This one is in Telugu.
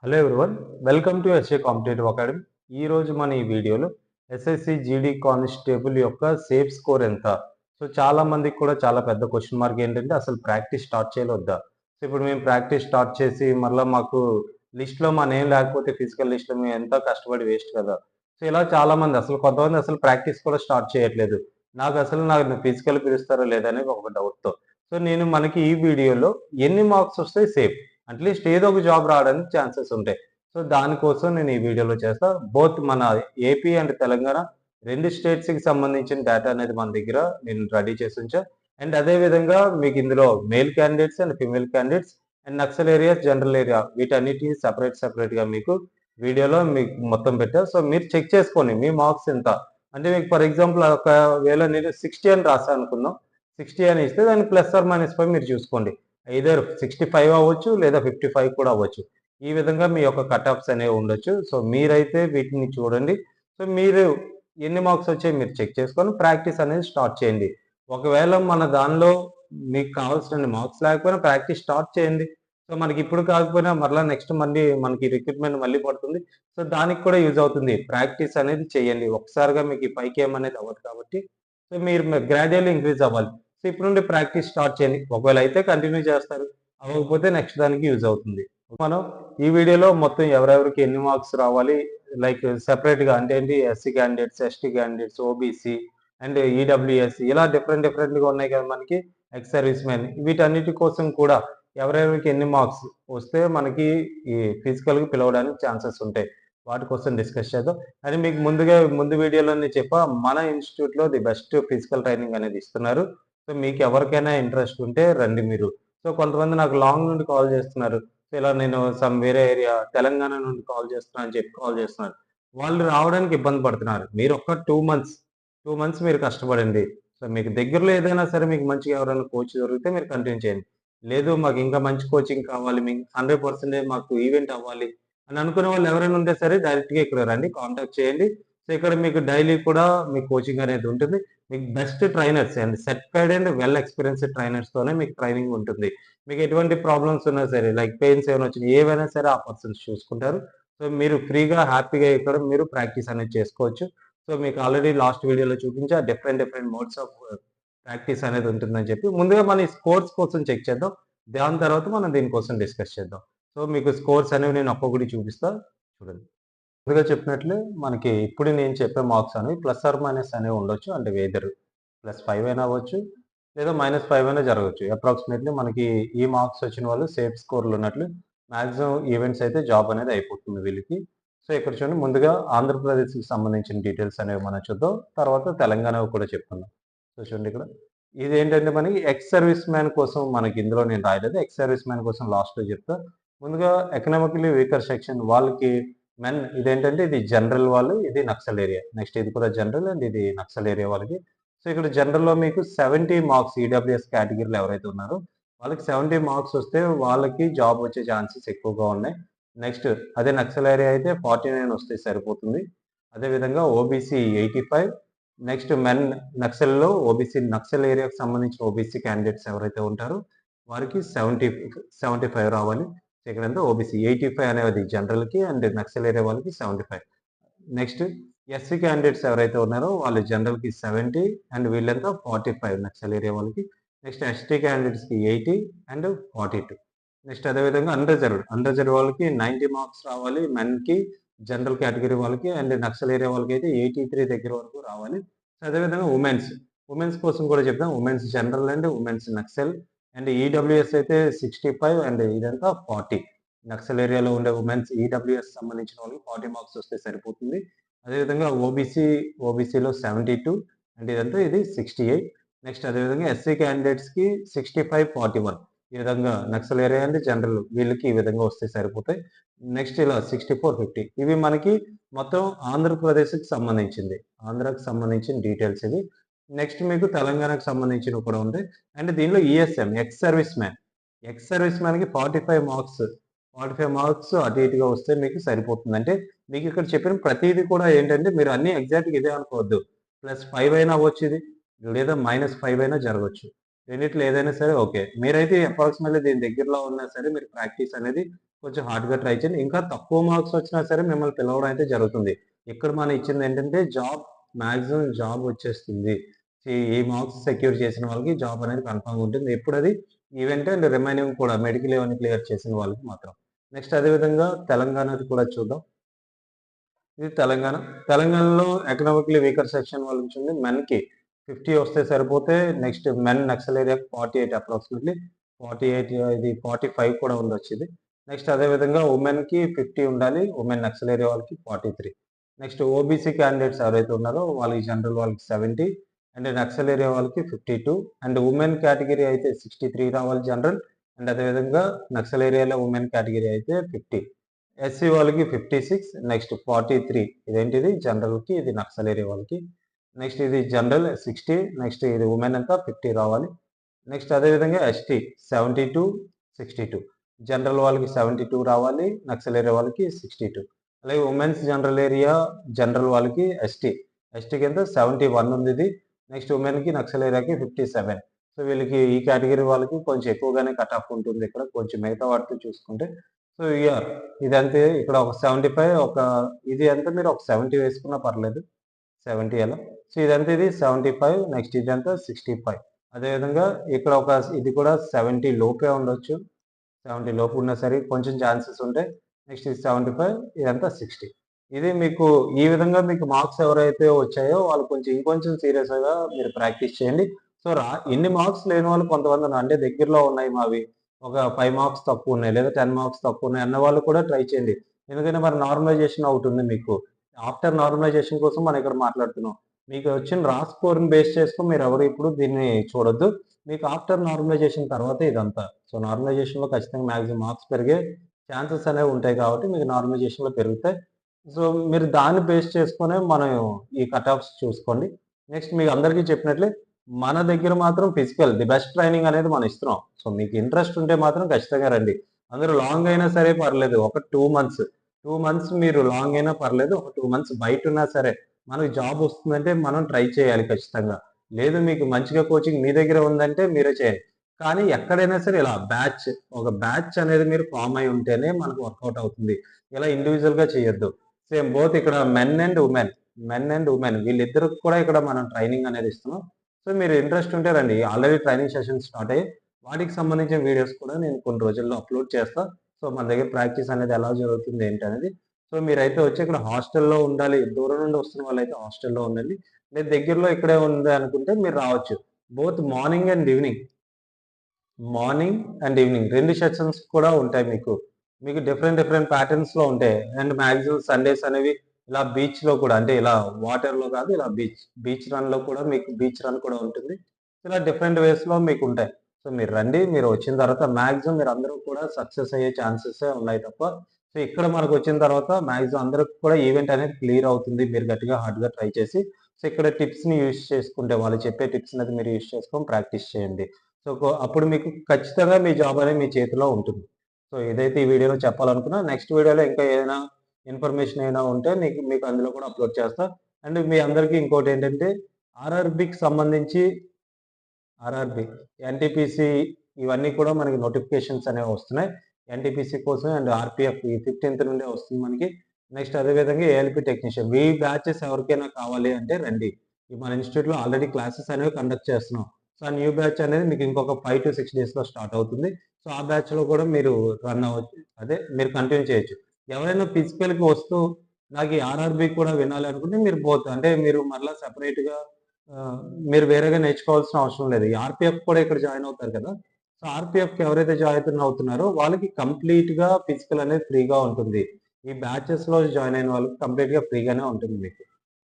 Hello everyone. Welcome to SA competitive academy. ఈరోజు మన ఈ వీడియోలో ఎస్ఎస్సి జీడీ కానిస్టేబుల్ యొక్క సేఫ్ స్కోర్ ఎంత? సో చాలా మందికి కూడా చాలా పెద్ద క్వశ్చన్ మార్క్ ఏంటంటే అసలు ప్రాక్టీస్ స్టార్ట్ చేయాలా వద్దా? సో ఇప్పుడు మేము ప్రాక్టీస్ స్టార్ట్ చేసి మళ్ళా మాకు లిస్ట్‌లో మా నేమ్ లేకపోతే ఫిజికల్ లిస్ట్‌లో మేము ఎంతో కష్టపడి వేస్ట్ కదా! సో ఇలా చాలామంది అసలు కొంతమంది అసలు ప్రాక్టీస్ కూడా స్టార్ట్ చేయట్లేదు. నాకు ఫిజికల్ పిలుస్తారో లేదా అనేది ఒక డౌట్‌తో. సో నేను మనకి ఈ వీడియోలో ఎన్ని మార్క్స్ వస్తే సేఫ్? అట్‌లీస్ట్ ఏదో ఒక జాబ్ రావడానికి ఛాన్సెస్ ఉంటాయి. సో, దానికోసం నేను ఈ వీడియోలో చేస్తా. బోత్ మన ఏపీ అండ్ తెలంగాణ 2 స్టేట్స్‌కి సంబంధించిన డేటా అనేది మన దగ్గర నేను రెడీ చేసుంచా. అండ్ అదే విధంగా మీకు ఇందులో male candidates and female candidates and Naxal areas, general area వీటన్నిటిని సెపరేట్‌గా మీకు వీడియోలో మీకు మొత్తం పెట్టా. సో, మీరు చెక్ చేసుకోండి మీ మార్క్స్ ఎంత. అంటే మీకు ఫర్ ఎగ్జాంపుల్ ఒకవేళ నేను 60 అని రాసా అనుకుందాం. 60 అని ఇస్తే దానికి ప్లస్ ఆర్ మైనస్ 5 మీరు చూసుకోండి. ఎయిదర్ 65 అవ్వచ్చు లేదా 55 కూడా అవ్వచ్చు. ఈ విధంగా మీ యొక్క కట్ ఆఫ్స్ అనేవి ఉండొచ్చు. సో, మీరైతే వీటిని చూడండి. సో, మీరు ఎన్ని మార్క్స్ వచ్చాయో మీరు చెక్ చేసుకొని ప్రాక్టీస్ అనేది స్టార్ట్ చేయండి. ఒకవేళ మన దానిలో మీకు కావాల్సినన్ని మార్క్స్ లేకపోయినా ప్రాక్టీస్ స్టార్ట్ చేయండి. సో, మనకి ఇప్పుడు కాకపోయినా మరలా నెక్స్ట్ మళ్ళీ మనకి రిక్రూట్‌మెంట్ మళ్ళీ పడుతుంది. సో, దానికి కూడా యూజ్ అవుతుంది. ప్రాక్టీస్ అనేది చేయండి. ఒక్కసారిగా మీకు ఈ 5 అనేది అవ్వదు కాబట్టి, సో, మీరు గ్రాడ్యుయల్లీ ఇంక్రీజ్ అవ్వాలి. సో, ఇప్పుడు నుండి ప్రాక్టీస్ స్టార్ట్ చేయండి. ఒకవేళ అయితే కంటిన్యూ చేస్తారు. అవ్వకపోతే నెక్స్ట్ దానికి యూజ్ అవుతుంది. మనం ఈ వీడియోలో మొత్తం ఎవరెవరికి ఎన్ని మార్క్స్ రావాలి, లైక్ సెపరేట్‌గా అంటే ఏంటి SC candidates, ST candidates, OBC and EWS ఇలా డిఫరెంట్‌గా ఉన్నాయి కదా మనకి. ఎక్స్ సర్వీస్ మెన్ వీటన్నిటి కోసం కూడా ఎవరెవరికి ఎన్ని మార్క్స్ వస్తే మనకి ఈ ఫిజికల్‌గా పిలవడానికి ఛాన్సెస్ ఉంటాయి. వాటి కోసం డిస్కస్ చేద్దాం. అది మీకు ముందు వీడియోలోనే చెప్పా మన ఇన్‌స్టిట్యూట్‌లో ది బెస్ట్ ఫిజికల్ ట్రైనింగ్ అనేది ఇస్తున్నారు. సో, మీకు ఎవరికైనా ఇంట్రెస్ట్ ఉంటే రండి మీరు. సో, కొంతమంది నాకు లాంగ్ నుండి కాల్ చేస్తున్నారు. సో, ఇలా నేను వేరే ఏరియా తెలంగాణ నుండి కాల్ చేస్తున్నా అని చెప్పి కాల్ చేస్తున్నారు. వాళ్ళు రావడానికి ఇబ్బంది పడుతున్నారు. మీరు ఒక్క 2 మంత్స్ మీరు కష్టపడండి. సో, మీకు దగ్గరలో ఏదైనా సరే మీకు మంచిగా ఎవరైనా కోచ్ దొరికితే మీరు కంటిన్యూ చేయండి. లేదు మాకు ఇంకా మంచి కోచింగ్ కావాలి. మీకు 100% మాకు ఈవెంట్ అవ్వాలి అని అనుకునే వాళ్ళు ఎవరైనా ఉంటే సరే డైరెక్ట్‌గా ఇక్కడ రండి. కాంటాక్ట్ చేయండి. సో, ఇక్కడ మీకు డైలీ కూడా మీకు కోచింగ్ అనేది ఉంటుంది. మీకు best trainers and certified and well experienced ట్రైనర్స్‌తోనే మీకు ట్రైనింగ్ ఉంటుంది. మీకు ఎటువంటి ప్రాబ్లమ్స్ ఉన్నా సరే లైక్ పెయిన్స్ ఏమైనా వచ్చినా ఏవైనా సరే ఆ పర్సన్స్ చూసుకుంటారు. సో, మీరు ఫ్రీగా హ్యాపీగా ఇక్కడ మీరు ప్రాక్టీస్ అనేది చేసుకోవచ్చు. సో, మీకు ఆల్రెడీ లాస్ట్ వీడియోలో చూపించా డిఫరెంట్ మోడ్స్ ఆఫ్ ప్రాక్టీస్ అనేది ఉంటుందని చెప్పి. ముందుగా మన ఈ స్కోర్స్ కోసం చెక్ చేద్దాం. దాని తర్వాత మనం దీనికోసం డిస్కస్ చేద్దాం. సో, మీకు స్కోర్స్ అనేవి నేను ఒక్కొక్కటి చూపిస్తా. చూడండి. ముందుగా చెప్పినట్లే మనకి ఇప్పుడు నేను చెప్పే మార్క్స్ అనేవి ప్లస్ ఆర్ మైనస్ అనేవి ఉండొచ్చు. అంటే వెదర్ +5 అయినా అవ్వచ్చు. లేదా -5 అయినా జరగొచ్చు. అప్రాక్సిమేట్‌లీ మనకి ఈ మార్క్స్ వచ్చిన వాళ్ళు సేఫ్ స్కోర్‌లు ఉన్నట్లు మాక్సిమం ఈవెంట్స్ అయితే జాబ్ అనేది అయిపోతుంది వీళ్ళకి. సో, ఇక్కడ చూడండి ముందుగా ఆంధ్రప్రదేశ్‌కి సంబంధించిన డీటెయిల్స్ అనేవి మనం చూద్దాం. తర్వాత తెలంగాణవి కూడా చెప్పుకుందాం. సో, చూడండి ఇక్కడ. ఇదేంటంటే మనకి ఎక్స్ సర్వీస్ మ్యాన్ కోసం మనకి ఇందులో నేను రాయలేదు. ఎక్స్ సర్వీస్ మ్యాన్ కోసం లాస్ట్‌లో చెప్తా. ముందుగా ఎకనామికల్లీ వీకర్ సెక్షన్ వాళ్ళకి ఇదేంటంటే ఇది జనరల్ వాళ్ళు, ఇది నక్సల్ ఏరియా. నెక్స్ట్ ఇది కూడా జనరల్ అండ్ ఇది నక్సల్ ఏరియా వాళ్ళకి. సో, ఇక్కడ జనరల్‌లో మీకు 70 మార్క్స్ ఈడబ్ల్యూఎస్ కేటగిరీలో ఎవరైతే ఉన్నారో వాళ్ళకి 70 మార్క్స్ వస్తే వాళ్ళకి జాబ్ వచ్చే ఛాన్సెస్ ఎక్కువగా ఉన్నాయి. నెక్స్ట్ అదే నక్సల్ ఏరియా అయితే 49 వస్తే సరిపోతుంది. అదే విధంగా ఓబీసీ 85 నెక్స్ట్ నక్సల్‌లో నక్సల్ ఏరియాకి సంబంధించిన ఓబీసీ క్యాండిడేట్స్ ఎవరైతే ఉంటారో వారికి 75 రావాలి. ఇక్కడంతా ఓబీసీ 85 అనేది జనరల్‌కి అండ్ నక్సల్ ఏరియా వాళ్ళకి 75. నెక్స్ట్ ఎస్సీ క్యాండిడేట్స్ ఎవరైతే ఉన్నారో వాళ్ళు జనరల్‌కి 70 అండ్ వీళ్ళంతా 45 నక్సల్ ఏరియా వాళ్ళకి. నెక్స్ట్ ఎస్టీ క్యాండిడేట్స్‌కి 80 అండ్ 42. నెక్స్ట్ అదే విధంగా అన్‌రిజర్వ్డ్ వాళ్ళకి 90 మార్క్స్ రావాలి. మెన్‌కి జనరల్ కేటగిరీ వాళ్ళకి అండ్ నక్సల్ ఏరియా వాళ్ళకైతే 83 దగ్గర వరకు రావాలి. అదే విధంగా ఉమెన్స్ కోసం కూడా చెప్దాం. Women's general and women's Naxal and EWS అయితే 65 అండ్ ఇదంతా 40. నక్సల్ ఏరియాలో ఉండే ఈడబ్ల్యూఎస్ సంబంధించిన వాళ్ళకి 40 మార్క్స్ వస్తే సరిపోతుంది. అదేవిధంగా ఓబీసీలో 72 అండ్ ఇదంతా ఇది 68. నెక్స్ట్ అదేవిధంగా ఎస్సీ క్యాండిడేట్స్‌కి 65, 41 ఈ విధంగా నక్సల్ ఏరియా అండ్ జనరల్ వీళ్ళకి ఈ విధంగా వస్తే సరిపోతాయి. నెక్స్ట్ ఇలా 64, 50 ఇవి మనకి మొత్తం ఆంధ్రప్రదేశ్‌కి సంబంధించింది. ఆంధ్రాకి సంబంధించిన డీటెయిల్స్ ఇవి. నెక్స్ట్ మీకు తెలంగాణకు సంబంధించినవి కూడా ఉంటాయి. అండ్ దీనిలో ఈఎస్ఎం ఎక్స్ సర్వీస్ మ్యాన్‌కి 45 మార్క్స్ అటు ఇటుగా వస్తే మీకు సరిపోతుంది. అంటే మీకు ఇక్కడ చెప్పిన ప్రతీది కూడా ఏంటంటే మీరు అన్నీ ఎగ్జాక్ట్‌గా ఇదే అనుకోవద్దు. +5 అయినా అవ్వచ్చు ఇది. లేదా -5 అయినా జరగొచ్చు. రెండిట్లో ఏదైనా సరే ఓకే. మీరైతే అప్రాక్సిమేట్‌లీ దీని దగ్గరలో ఉన్నా సరే మీరు ప్రాక్టీస్ అనేది కొంచెం హార్డ్‌గా ట్రై చేయండి. ఇంకా తక్కువ మార్క్స్ వచ్చినా సరే మిమ్మల్ని పిలవడం అయితే జరుగుతుంది. ఇక్కడ మనం ఇచ్చిందేంటంటే మాక్సిమం జాబ్ వచ్చేస్తుంది. ఈ మార్క్స్ సెక్యూర్ చేసిన వాళ్ళకి జాబ్ అనేది కన్ఫర్మ్‌గా ఉంటుంది. ఎప్పుడది ఈవెంట్ అండ్ రిమైనింగ్ కూడా మెడికల్ ఇవన్నీ క్లియర్ చేసిన వాళ్ళకి మాత్రం. నెక్స్ట్ అదే విధంగా తెలంగాణది కూడా చూద్దాం. ఇది తెలంగాణ. తెలంగాణలో ఎకనామికల్లీ వీకర్ సెక్షన్ వాళ్ళ నుంచి ఉంది. మెన్‌కి 50 వస్తే సరిపోతే నెక్స్ట్ మెన్ నక్సల్ ఏరియాకి 48 అప్రాక్సిమేట్‌లీ 48 ఇది 45 కూడా ఉండొచ్చిది. నెక్స్ట్ అదే విధంగా వుమెన్‌కి 50 ఉండాలి. వుమెన్ నక్సల్ ఏరియా వాళ్ళకి 43. నెక్స్ట్ ఓబీసీ క్యాండిడేట్స్ ఎవరైతే ఉన్నారో వాళ్ళకి జనరల్ వాళ్ళకి 70 అండ్ నక్సల్ ఏరియా వాళ్ళకి 52 అండ్ వుమెన్ కేటగిరీ అయితే 63 రావాలి జనరల్ అండ్ అదే విధంగా నక్సల్ ఏరియాలో వుమెన్ కేటగిరీ అయితే 50. ఎస్సీ వాళ్ళకి 56 నెక్స్ట్ 43 ఇదేంటిది జనరల్‌కి ఇది నక్సల్ ఏరియా వాళ్ళకి. నెక్స్ట్ ఇది జనరల్ 60 నెక్స్ట్ ఇది వుమెన్ అంతా 50 రావాలి. నెక్స్ట్ అదే విధంగా ఎస్టీ 72, 62 జనరల్ వాళ్ళకి 72 రావాలి. నక్సల్ ఏరియా వాళ్ళకి 62. అలాగే వుమెన్స్ జనరల్ వాళ్ళకి ఎస్టీకి ఎంత 71 ఉంది ఇది. నెక్స్ట్ వుమెన్‌కి నక్సల్ ఏరియాకి 57. సో వీళ్ళకి ఈ కేటగిరీ వాళ్ళకి కొంచెం ఎక్కువగానే కట్ ఆఫ్ ఉంటుంది ఇక్కడ. కొంచెం మిగతా వాటితో చూసుకుంటే. సో ఇదంతే ఇక్కడ ఒక 75 ఇది అంతా మీరు ఒక 70 వేసుకున్నా పర్లేదు. 70 అలా. సో ఇదంతా ఇది 75 నెక్స్ట్ ఇదంతా 65. అదేవిధంగా ఇక్కడ ఇది కూడా 70 లోపే ఉండొచ్చు. 70 లోపు ఉన్నా సరే కొంచెం ఛాన్సెస్ ఉంటాయి. నెక్స్ట్ ఇది 75 ఇదంతా 60. ఇది మీకు ఈ విధంగా మీకు మార్క్స్ ఎవరైతే వచ్చాయో వాళ్ళు కొంచెం ఇంకొంచెం సీరియస్‌గా మీరు ప్రాక్టీస్ చేయండి. సో ఇన్ని మార్క్స్ లేని వాళ్ళు కొంతమంది ఉన్నారు. అంటే దగ్గరలో ఉన్నాయి మావి. ఒక 5 మార్క్స్ తక్కువున్నాయి లేదా 10 మార్క్స్ తక్కువున్నాయి అన్న వాళ్ళు కూడా ట్రై చేయండి. ఎందుకంటే మరి నార్మలైజేషన్ ఒకటుంది మీకు. ఆఫ్టర్ నార్మలైజేషన్ కోసం మనం ఇక్కడ మాట్లాడుతున్నాం. మీకు వచ్చిన రా స్కోర్‌ని బేస్ చేసుకొని మీరెవరు ఇప్పుడు దీన్ని చూడొద్దు. మీకు ఆఫ్టర్ నార్మలైజేషన్ తర్వాతే ఇదంతా. సో నార్మలైజేషన్‌లో ఖచ్చితంగా మాక్సిమం మార్క్స్ పెరిగే ఛాన్సెస్ అనేవి ఉంటాయి కాబట్టి మీకు నార్మలైజేషన్‌లో పెరుగుతాయి. సో మీరు దాన్ని బేస్ చేసుకొనే మనం ఈ కట్ ఆఫ్స్ చూసుకోండి. నెక్స్ట్ మీకు అందరికీ చెప్పినట్లే మన దగ్గర మాత్రం ది బెస్ట్ ట్రైనింగ్ అనేది మనం ఇస్తున్నాం. సో మీకు ఇంట్రెస్ట్ ఉంటే మాత్రం ఖచ్చితంగా రండి. అందరూ లాంగ్ అయినా సరే పర్లేదు. ఒక 2 మంత్స్, 2 మంత్స్ మీరు లాంగ్ అయినా పర్లేదు. ఒక 2 మంత్స్ బయటున్నా సరే మనకు జాబ్ వస్తుందంటే మనం ట్రై చేయాలి ఖచ్చితంగా. లేదు మీకు మంచిగా కోచింగ్ మీ దగ్గరే ఉందంటే మీరే చేయండి. కానీ ఎక్కడైనా సరే ఇలా ఒక బ్యాచ్ అనేది మీరు ఫార్మ్ అయ్యి ఉంటేనే మనకు వర్కౌట్ అవుతుంది. ఇలా ఇండివిడ్యువల్‌గా చేయొద్దు. సేమ్ బోత్ ఇక్కడ మెన్ అండ్ వుమెన్ వీళ్ళిద్దరికి కూడా ఇక్కడ మనం ట్రైనింగ్ అనేది ఇస్తున్నాం. సో మీరు ఇంట్రెస్ట్ ఉంటే రండి. ఆల్రెడీ ట్రైనింగ్ సెషన్స్ స్టార్ట్ అయ్యాయి. వాటికి సంబంధించిన వీడియోస్ కూడా నేను కొన్ని రోజుల్లో అప్‌లోడ్ చేస్తా. సో మన దగ్గర ప్రాక్టీస్ అనేది ఎలా జరుగుతుంది ఏంటనేది. సో మీరైతే వచ్చి ఇక్కడ హాస్టల్‌లో ఉండాలి. దూరం నుండి వస్తున్న వాళ్ళైతే హాస్టల్‌లో ఉండండి. లేదు దగ్గరలో ఇక్కడే ఉంది అనుకుంటే మీరు రావచ్చు. Both morning and evening 2 sessions కూడా ఉంటాయి మీకు. మీకు డిఫరెంట్ ప్యాటర్న్స్‌లో ఉంటాయి. అండ్ మాక్సిమం సండేస్ అనేవి ఇలా బీచ్‌లో కూడా అంటే ఇలా వాటర్‌లో కాదు ఇలా బీచ్ రన్‌లో కూడా మీకు బీచ్ రన్ కూడా ఉంటుంది. ఇలా డిఫరెంట్ వేస్‌లో మీకుంటాయి. సో మీరు రండి. మీరు వచ్చిన తర్వాత మాక్సిమం మీరందరూ కూడా సక్సెస్ అయ్యే ఛాన్సెసే ఉన్నాయి తప్ప, సో ఇక్కడ మనకొచ్చిన తర్వాత మాక్సిమం అందరికి కూడా ఈవెంట్ అనేది క్లియర్ అవుతుంది. మీరు గట్టిగా హార్డ్‌గా ట్రై చేసి, సో ఇక్కడ టిప్స్‌ని యూజ్ చేసుకుంటే వాళ్ళు చెప్పే టిప్స్ అనేది మీరు యూజ్ చేసుకొని ప్రాక్టీస్ చేయండి. సో అప్పుడు మీకు ఖచ్చితంగా మీ జాబ్ అనేది మీ చేతిలో ఉంటుంది. సో ఏదైతే ఈ వీడియోలో చెప్పాలనుకున్నా నెక్స్ట్ వీడియోలో ఇంకా ఏదైనా ఇన్ఫర్మేషన్ ఏమైనా ఉంటే మీకు అందులో కూడా అప్‌లోడ్ చేస్తా. అండ్ మీ అందరికీ ఇంకోటేంటంటే ఆర్ఆర్‌బీకి సంబంధించి ఆర్ఆర్‌బీ, ఎన్‌టీపీసీ ఇవన్నీ కూడా మనకి నోటిఫికేషన్స్ అనేవి వస్తున్నాయి. ఎన్‌టీపీసీ కోసం అండ్ ఆర్‌పీఎఫ్ ఈ 15థ్ నుండే వస్తుంది మనకి. నెక్స్ట్ అదే విధంగా ఏఎల్‌పీ టెక్నీషియన్. ఈ బ్యాచెస్ ఎవరికైనా కావాలి అంటే రండి. మన ఇన్‌స్టిట్యూట్‌లో ఆల్రెడీ క్లాసెస్ అనేవి కండక్ట్ చేస్తున్నాం. సో, ఆ న్యూ బ్యాచ్ అనేది మీకు ఇంకొక 5-6 డేస్‌లో స్టార్ట్ అవుతుంది. సో, ఆ బ్యాచ్‌లో కూడా మీరు రన్ అవ్వచ్చు. మీరు కంటిన్యూ చేయొచ్చు. ఎవరైనా ఫిజికల్‌కి వస్తూ నాకు ఈ ఆర్ఆర్‌బీ కూడా వినాలి అనుకుంటే మీరు అంటే మీరు మరలా సెపరేట్‌గా ఆహ్, మీరు వేరేగా నేర్చుకోవాల్సిన అవసరం లేదు. ఈ ఆర్‌పీఎఫ్ కూడా ఇక్కడ జాయిన్ అవుతారు కదా! సో, ఆర్‌పీఎఫ్‌కి ఎవరైతే అవుతున్నారో వాళ్ళకి కంప్లీట్‌గా ఫిజికల్ అనేది ఫ్రీగా ఉంటుంది. ఈ బ్యాచెస్‌లో జాయిన్ అయిన వాళ్ళకి కంప్లీట్‌గా ఫ్రీగానే ఉంటుంది మీకు.